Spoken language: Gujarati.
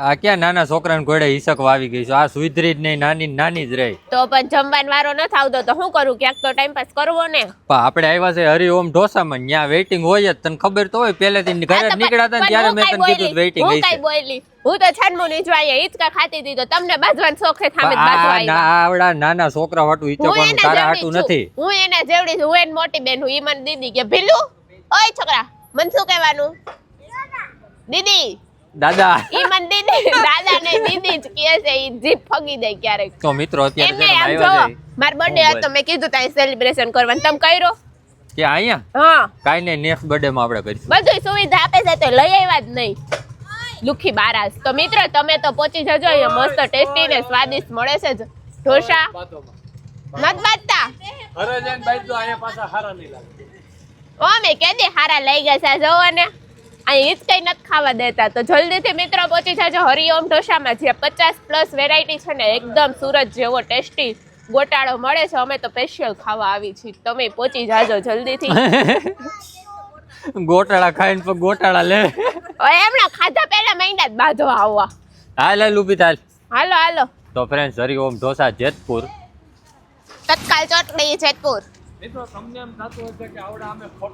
આ ક્યાં નાના છોકરાને ઘોડે હિસક વાવી ગઈ છે? આ સુધરી જ નહીં, નાની ને નાની જ રહી. તો પણ જમવાનો વારો નથી આવતો તો શું કરું? ક્યાંક તો ટાઈમ પાસ કરવો ને. પણ આપણે આવ્યા છે હરિઓમ ઢોસામાં, ત્યાં વેઇટિંગ હોય જ, તને ખબર તો હોય. પહેલેથી ઘરે નીકળ્યા હતા ને ત્યારે મેં તને કીધું વેઇટિંગ હું કઈ બોલી? હું તો છાનમું નીચવાય હિચકા ખાતી હતી તો તમને બાજવાન શોખે થામે બાજવા આવ્યા. આવડા નાના છોકરા હાટું હિચકવાનું તારા હાટું નથી. હું એના જેવડી છું, હું એની મોટી બેન હું. ઈ મને દીદી કે ભીલું, ઓય છોકરા મને શું કહેવાનું? દીદી દાદા. ઈ મને દીદી દાદા ને દીદી જ કહે છે. ઈ જીભ ફગી દે ક્યારેક. તો મિત્રો અત્યારે એમને જેમ આમ આવ્યા જો મારો બર્થડે હતો મેં કીધું ત્યાં સેલિબ્રેશન કરવાનું તમે કર્યો છે કે અહીંયા હા કાઈ નહીં, નેક્સ્ટ બર્થડે માં આપણે કરીશું. બધું સુવિધા આપે છે તો લઈ આવ્યા જ નહીં લુખી બારાસ. તો મિત્રો તમે તો પહોંચી જજો, અહીંયા મસ્ત ટેસ્ટી ને સ્વાદિષ્ટ મળે છે ઢોસા. મત બાતતા અરે જન ભાઈ તો અહીંયા પાછા હારા નહીં લાગે. ઓ મેં કેદી હારા લઈ ગયા છે જોવો ને. અહીં હિચકાઈ નથી ખાવા દેતા. તો જલ્દીથી મિત્રો પહોંચી જજો હરિઓમ ઢોસામાં, જે 50+ વેરાયટી છે ને એકદમ સુરત જેવો ટેસ્ટી ગોટાળો મળે છે. અમે તો સ્પેશિયલ ખાવા આવી છીએ, તમે પહોંચી જાજો જલ્દીથી. ગોટાળા ખાઈને તો ગોટાળા લે. એમણે ખાધા પહેલા મહિના જ બાંધવા આવવા. હાલ હાલ ઊભી થાલ. હાલો હાલો. તો ફ્રેન્ડ્સ હરિઓમ ઢોસા જેતપુર, તત્કાલ ચોટડી જેતપુર. મિત્રો તમને એમ થતું હશે કે આવડા અમે